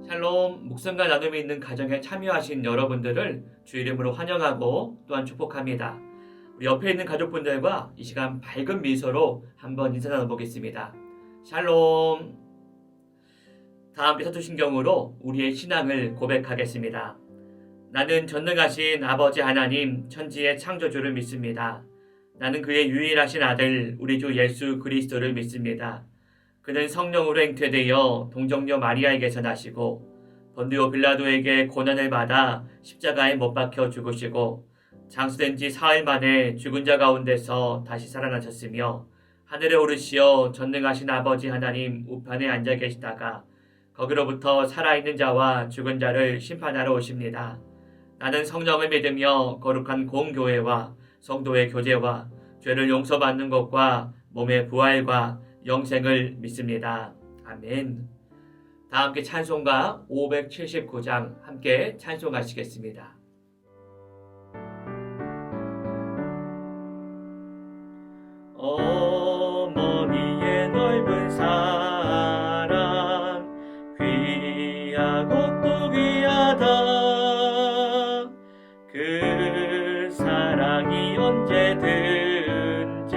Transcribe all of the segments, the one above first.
샬롬, 묵상과 나눔이 있는 가정에 참여하신 여러분들을 주 이름으로 환영하고 또한 축복합니다. 우리 옆에 있는 가족분들과 이 시간 밝은 미소로 한번 인사 나눠보겠습니다. 샬롬. 다 함께 사도신경으로 우리의 신앙을 고백하겠습니다. 나는 전능하신 아버지 하나님 천지의 창조주를 믿습니다. 나는 그의 유일하신 아들 우리 주 예수 그리스도를 믿습니다. 그는 성령으로 잉태되어 동정녀 마리아에게서 나시고 본디오 빌라도에게 고난을 받아 십자가에 못 박혀 죽으시고 장수된 지 사흘 만에 죽은 자 가운데서 다시 살아나셨으며 하늘에 오르시어 전능하신 아버지 하나님 우편에 앉아 계시다가 거기로부터 살아있는 자와 죽은 자를 심판하러 오십니다. 나는 성령을 믿으며 거룩한 공교회와 성도의 교제와 죄를 용서받는 것과 몸의 부활과 영생을 믿습니다. 아멘. 다 함께 찬송가 579장 함께 찬송하시겠습니다. 어머니의 넓은 사랑 귀하고 또 귀하다. 그 사랑이 언제든지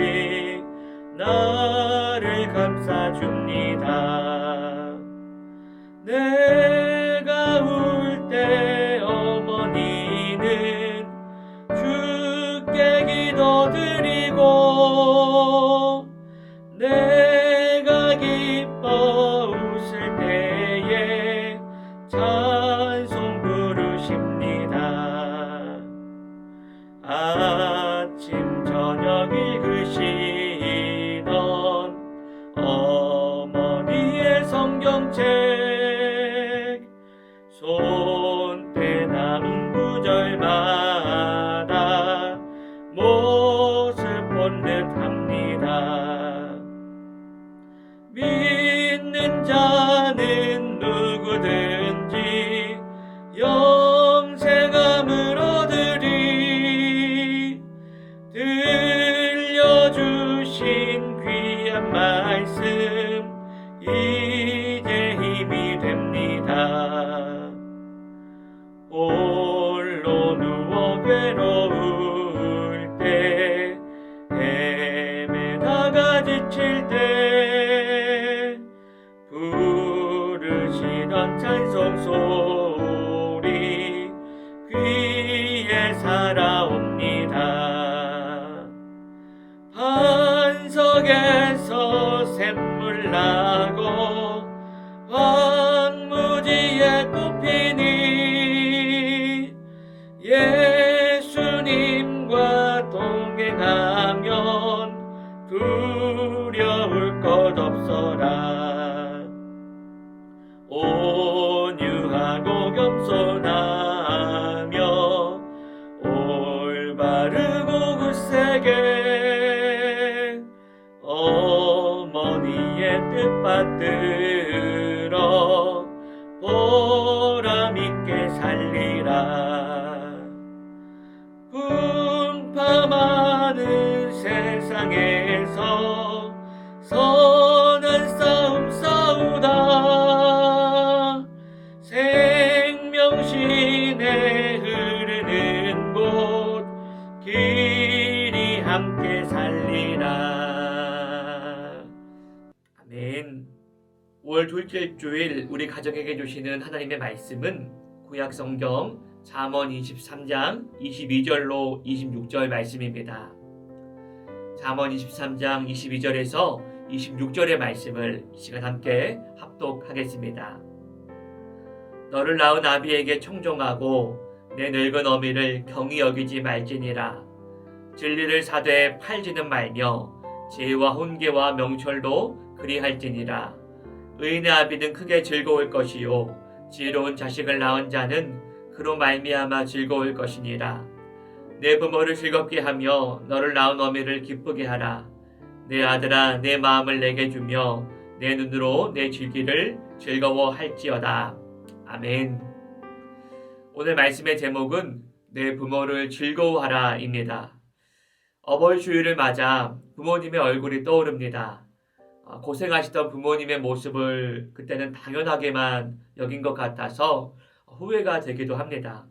나를 감싸줍니다. 내가 울 때 어머니는 주께 기도드리고 내가 기뻐 웃을 때에 찬송 부르십니다. 아침 저녁 읽으시던 어머니의 성경책 손때 남은 구절마다 모습 본 듯합니다. 믿는 자는 누구든지 영생함을 얻으리. 들려주신 귀한 말씀 이제 힘이 됩니다. 홀로 누워 괴로울 때 헤매다가 지칠 때 부르시던 찬송 소리 귀에 살아옵니다. 반석에서 샘물 나고 황무지에 꽃피니 예수님과 동행하면 두려울 것 없어라. 온유하고 겸손하며 올바르고 굳세게 어머니의 뜻 받들어 보람있게 살리라. 분파많은 세상에서 선한 싸움 싸우다 생명신에 흐르는 곳 길이 함께 살리라. 아멘. 5월 둘째 주일 우리 가정에게 주시는 하나님의 말씀은 구약성경 잠언 23장 22절로 26절 말씀입니다. 잠언 23장 22절에서 26절의 말씀을 이 시간 함께 합독하겠습니다. 너를 낳은 아비에게 청종하고 내 늙은 어미를 경히 여기지 말지니라. 진리를 사되 팔지는 말며 지혜와 훈계와 명철도 그리할지니라. 의인의 아비는 크게 즐거울 것이요 지혜로운 자식을 낳은 자는 그로 말미암아 즐거울 것이니라. 내 부모를 즐겁게 하며 너를 낳은 어미를 기쁘게 하라. 내 아들아 내 마음을 내게 주며 내 눈으로 내 즐기를 즐거워할지어다. 아멘. 오늘 말씀의 제목은 내 부모를 즐거워하라입니다. 어버이 주일을 맞아 부모님의 얼굴이 떠오릅니다. 고생하시던 부모님의 모습을 그때는 당연하게만 여긴 것 같아서 후회가 되기도 합니다.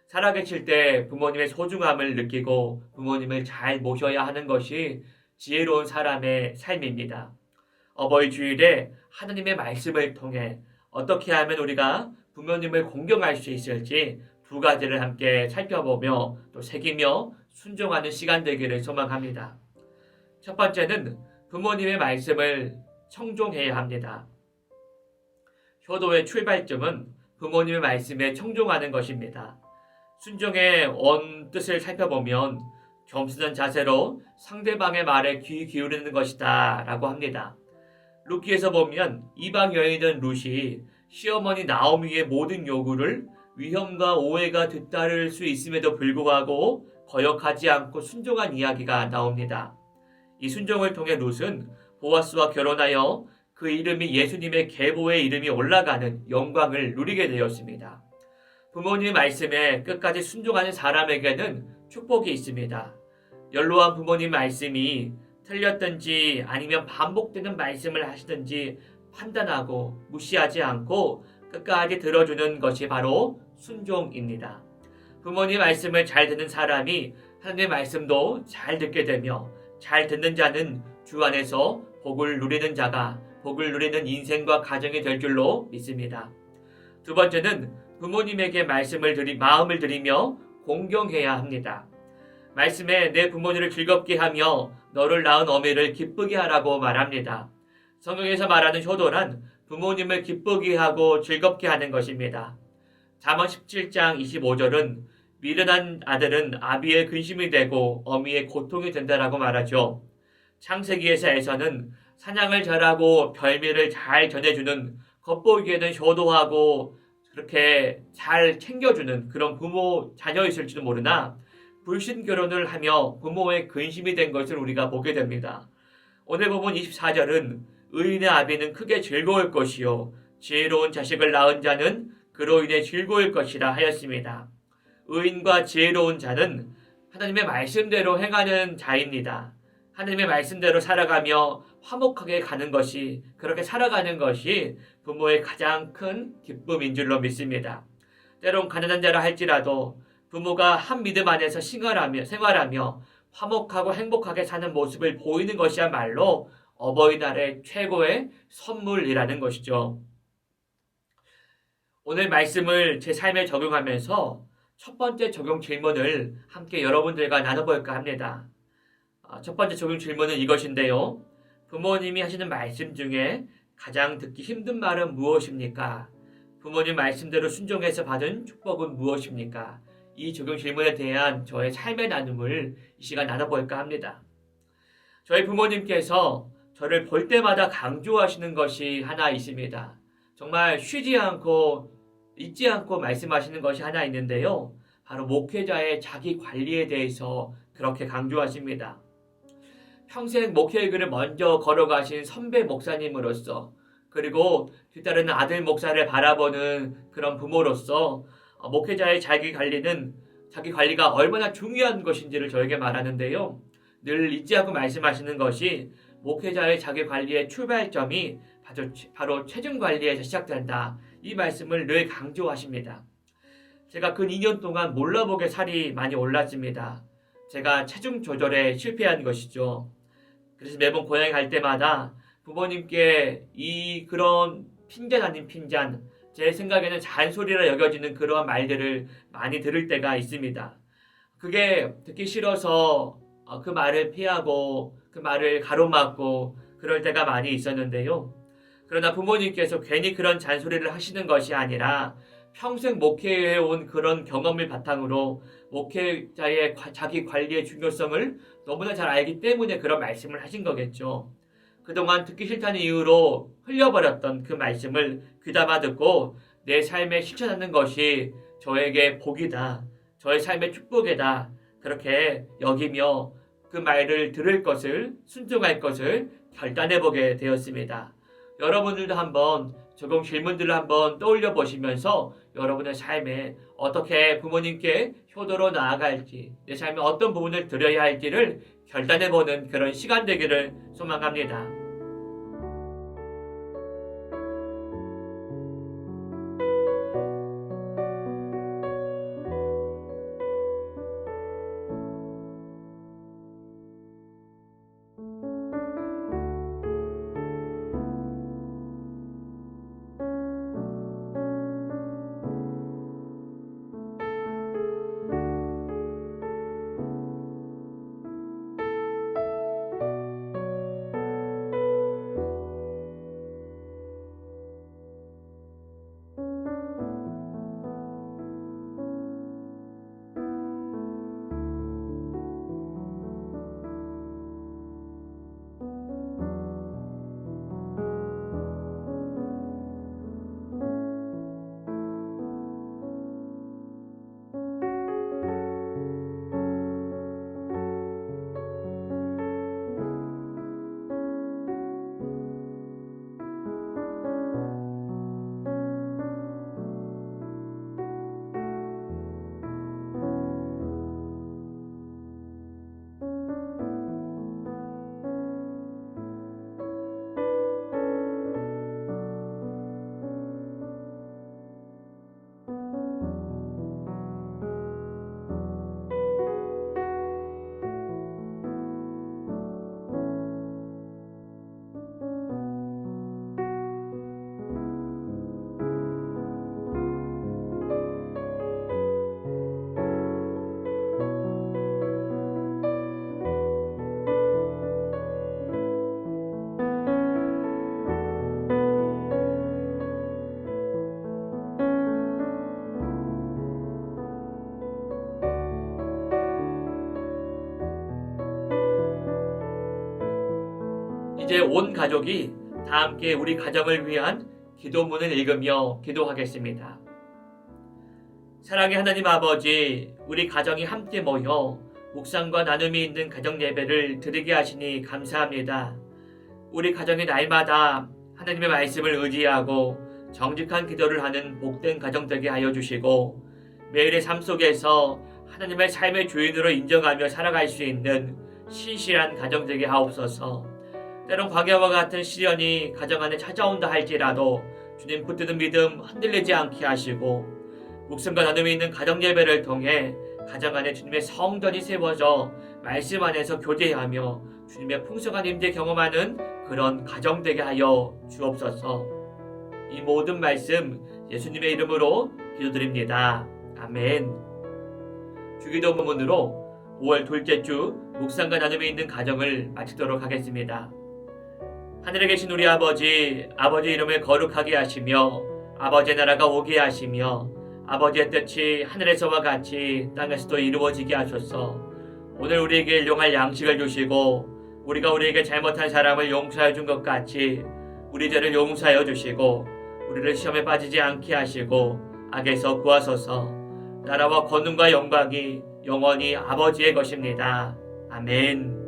살아계실 때 부모님의 소중함을 느끼고 부모님을 잘 모셔야 하는 것이 지혜로운 사람의 삶입니다. 어버이 주일에 하나님의 말씀을 통해 어떻게 하면 우리가 부모님을 공경할 수 있을지 두 가지를 함께 살펴보며 또 새기며 순종하는 시간 되기를 소망합니다. 첫 번째는 부모님의 말씀을 청종해야 합니다. 효도의 출발점은 부모님의 말씀에 청종하는 것입니다. 순종의 원 뜻을 살펴보면 겸손한 자세로 상대방의 말에 귀 기울이는 것이다 라고 합니다. 루키에서 보면 이방 여인인 룻이 시어머니 나오미의 모든 요구를 위험과 오해가 뒤따를 수 있음에도 불구하고 거역하지 않고 순종한 이야기가 나옵니다. 이 순종을 통해 룻은 보아스와 결혼하여 그 이름이 예수님의 계보의 이름이 올라가는 영광을 누리게 되었습니다. 부모님의 말씀에 끝까지 순종하는 사람에게는 축복이 있습니다. 연로한 부모님 말씀이 틀렸든지 아니면 반복되는 말씀을 하시든지 판단하고 무시하지 않고 끝까지 들어주는 것이 바로 순종입니다. 부모님 말씀을 잘 듣는 사람이 하나님의 말씀도 잘 듣게 되며 잘 듣는 자는 주 안에서 복을 누리는 자가 복을 누리는 인생과 가정이 될 줄로 믿습니다. 두 번째는 부모님에게 마음을 들이며 공경해야 합니다. 말씀에 내 부모님을 즐겁게 하며 너를 낳은 어미를 기쁘게 하라고 말합니다. 성경에서 말하는 효도란 부모님을 기쁘게 하고 즐겁게 하는 것입니다. 잠언 17장 25절은 미련한 아들은 아비의 근심이 되고 어미의 고통이 된다라고 말하죠. 창세기에서는 사냥을 잘하고 별미를 잘 전해주는 겉보기에는 효도하고 그렇게 잘 챙겨주는 그런 부모 자녀였을지도 모르나 불신 결혼을 하며 부모의 근심이 된 것을 우리가 보게 됩니다. 오늘 본문 24절은 의인의 아비는 크게 즐거울 것이요 지혜로운 자식을 낳은 자는 그로 인해 즐거울 것이라 하였습니다. 의인과 지혜로운 자는 하나님의 말씀대로 행하는 자입니다. 하나님의 말씀대로 살아가며 화목하게 가는 것이 그렇게 살아가는 것이 부모의 가장 큰 기쁨인 줄로 믿습니다. 때론 가난한 자라 할지라도 부모가 한 믿음 안에서 생활하며 화목하고 행복하게 사는 모습을 보이는 것이야말로 어버이날의 최고의 선물이라는 것이죠. 오늘 말씀을 제 삶에 적용하면서 첫 번째 적용 질문을 함께 여러분들과 나눠볼까 합니다. 첫 번째 적용 질문은 이것인데요. 부모님이 하시는 말씀 중에 가장 듣기 힘든 말은 무엇입니까? 부모님 말씀대로 순종해서 받은 축복은 무엇입니까? 이 적용 질문에 대한 저의 삶의 나눔을 이 시간 나눠볼까 합니다. 저희 부모님께서 저를 볼 때마다 강조하시는 것이 하나 있습니다. 정말 쉬지 않고 잊지 않고 말씀하시는 것이 하나 있는데요. 바로 목회자의 자기 관리에 대해서 그렇게 강조하십니다. 평생 목회의 길을 먼저 걸어가신 선배 목사님으로서 그리고 뒤따르는 아들 목사를 바라보는 그런 부모로서 목회자의 자기 관리가 얼마나 중요한 것인지를 저에게 말하는데요. 늘 잊지 않고 말씀하시는 것이 목회자의 자기 관리의 출발점이 바로 체중 관리에서 시작된다. 이 말씀을 늘 강조하십니다. 제가 근 2년 동안 몰라보게 살이 많이 올랐습니다. 제가 체중 조절에 실패한 것이죠. 그래서 매번 고향에 갈 때마다 부모님께 그런 핀잔 아닌 핀잔, 제 생각에는 잔소리라 여겨지는 그러한 말들을 많이 들을 때가 있습니다. 그게 듣기 싫어서 그 말을 피하고 그 말을 가로막고 그럴 때가 많이 있었는데요. 그러나 부모님께서 괜히 그런 잔소리를 하시는 것이 아니라 평생 목회해온 그런 경험을 바탕으로 목회자의 자기 관리의 중요성을 너무나 잘 알기 때문에 그런 말씀을 하신 거겠죠. 그동안 듣기 싫다는 이유로 흘려버렸던 그 말씀을 귀담아 듣고 내 삶에 실천하는 것이 저에게 복이다. 저의 삶의 축복이다. 그렇게 여기며 그 말을 들을 것을 순종할 것을 결단해보게 되었습니다. 여러분들도 한번 적용 질문들을 한번 떠올려 보시면서 여러분의 삶에 어떻게 부모님께 효도로 나아갈지, 내 삶에 어떤 부분을 드려야 할지를 결단해보는 그런 시간 되기를 소망합니다. 이제 온 가족이 다 함께 우리 가정을 위한 기도문을 읽으며 기도하겠습니다. 사랑의 하나님 아버지, 우리 가정이 함께 모여 묵상과 나눔이 있는 가정 예배를 드리게 하시니 감사합니다. 우리 가정이 날마다 하나님의 말씀을 의지하고 정직한 기도를 하는 복된 가정 되게 하여 주시고, 매일의 삶 속에서 하나님의 삶의 주인으로 인정하며 살아갈 수 있는 신실한 가정 되게 하옵소서. 때론 광야와 같은 시련이 가정 안에 찾아온다 할지라도 주님 붙드는 믿음 흔들리지 않게 하시고, 묵상과 나눔이 있는 가정 예배를 통해 가정 안에 주님의 성전이 세워져 말씀 안에서 교제하며 주님의 풍성한 임재 경험하는 그런 가정 되게 하여 주옵소서. 이 모든 말씀 예수님의 이름으로 기도드립니다. 아멘. 주기도문으로 5월 둘째 주 묵상과 나눔이 있는 가정을 마치도록 하겠습니다. 하늘에 계신 우리 아버지, 아버지 이름을 거룩하게 하시며 아버지의 나라가 오게 하시며 아버지의 뜻이 하늘에서와 같이 땅에서도 이루어지게 하소서. 오늘 우리에게 일용할 양식을 주시고, 우리가 우리에게 잘못한 사람을 용서해 준 것 같이 우리 죄를 용서하여 주시고, 우리를 시험에 빠지지 않게 하시고 악에서 구하소서. 나라와 권능과 영광이 영원히 아버지의 것입니다. 아멘.